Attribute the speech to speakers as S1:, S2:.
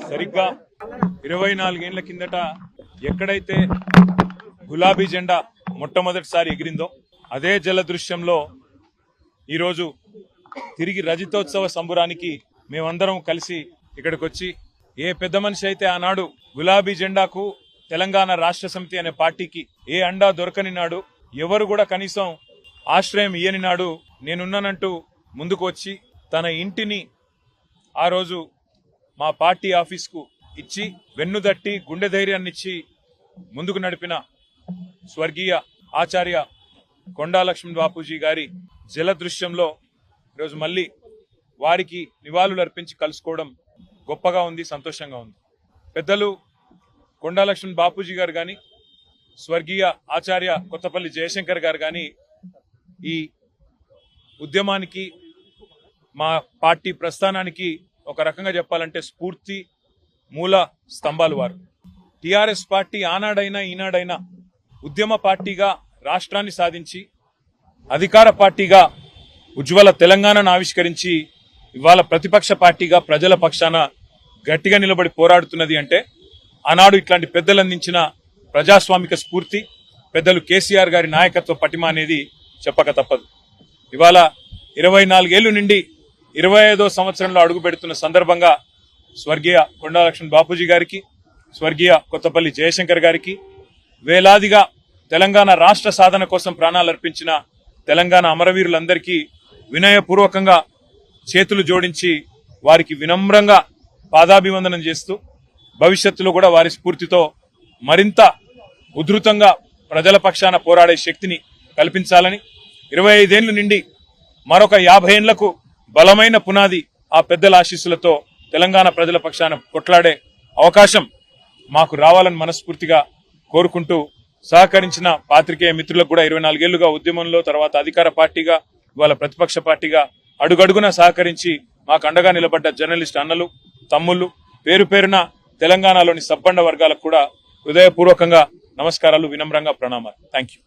S1: సరిగ్గా 24 ఏళ్ల కిందట ఎక్కడైతే గులాబీ జెండా మొట్టమొదటిసారి ఎగిరిందో అదే జలదృశ్యంలో ఈరోజు తిరిగి రజతోత్సవ సంబురానికి మేమందరం కలిసి ఇక్కడికి వచ్చి ఏ పెద్ద మనిషి అయితే ఆనాడు గులాబీ జెండాకు తెలంగాణ రాష్ట్ర సమితి అనే పార్టీకి ఏ అండా దొరకని నాడు, ఎవరు కూడా కనీసం ఆశ్రయం ఇయ్యని నాడు నేనున్నానంటూ ముందుకు వచ్చి తన ఇంటిని ఆ రోజు మా పార్టీ ఆఫీస్కు ఇచ్చి వెన్నుదట్టి గుండె ధైర్యాన్నిచ్చి ముందుకు నడిపిన స్వర్గీయ ఆచార్య కొండా లక్ష్మణ్ బాపూజీ గారి జలదృశ్యంలో ఈరోజు మళ్ళీ వారికి నివాళులు అర్పించి కలుసుకోవడం గొప్పగా ఉంది, సంతోషంగా ఉంది. పెద్దలు కొండా లక్ష్మణ్ బాపూజీ గారు కానీ, స్వర్గీయ ఆచార్య కొత్తపల్లి జయశంకర్ గారు కానీ ఈ ఉద్యమానికి, మా పార్టీ ప్రస్థానానికి ఒక రకంగా చెప్పాలంటే స్ఫూర్తి మూల స్తంభాలు వారు. టీఆర్ఎస్ పార్టీ ఆనాడైనా ఈనాడైనా ఉద్యమ పార్టీగా రాష్ట్రాన్ని సాధించి అధికార పార్టీగా ఉజ్వల తెలంగాణను ఆవిష్కరించి ఇవాళ ప్రతిపక్ష పార్టీగా ప్రజల పక్షాన గట్టిగా నిలబడి పోరాడుతున్నది అంటే ఆనాడు ఇట్లాంటి పెద్దలు అందించిన ప్రజాస్వామిక స్ఫూర్తి, పెద్దలు కేసీఆర్ గారి నాయకత్వ పటిమ అనేది చెప్పక తప్పదు. ఇవాళ 24 ఏళ్లు నుండి 25వ సంవత్సరంలో అడుగు పెడుతున్న సందర్భంగా స్వర్గీయ కొండా లక్ష్మణ్ బాపూజీ గారికి, స్వర్గీయ కొత్తపల్లి జయశంకర్ గారికి, వేలాదిగా తెలంగాణ రాష్ట్ర సాధన కోసం ప్రాణాలు అర్పించిన తెలంగాణ అమరవీరులందరికీ వినయపూర్వకంగా చేతులు జోడించి వారికి వినమ్రంగా పాదాభివందనం చేస్తూ భవిష్యత్తులో కూడా వారి స్ఫూర్తితో మరింత ఉధృతంగా ప్రజల పక్షాన పోరాడే శక్తిని కల్పించాలని, 25 ఏళ్ల నుండి మరొక 50 ఏళ్లకు బలమైన పునాది ఆ పెద్దల ఆశీస్సులతో తెలంగాణ ప్రజల పక్షాన కొట్లాడే అవకాశం మాకు రావాలని మనస్ఫూర్తిగా కోరుకుంటూ సహకరించిన పాత్రికేయ మిత్రులకు కూడా 24 ఏళ్లుగా ఉద్యమంలో, తర్వాత అధికార పార్టీగా, ఇవాళ ప్రతిపక్ష పార్టీగా అడుగడుగున సహకరించి మాకు అండగా నిలబడ్డ జర్నలిస్ట్ అన్నలు, తమ్ముళ్ళు, పేరు పేరున తెలంగాణలోని సబ్బండ వర్గాలకు కూడా హృదయపూర్వకంగా నమస్కారాలు, వినమ్రంగా ప్రణామాలు. Thank you.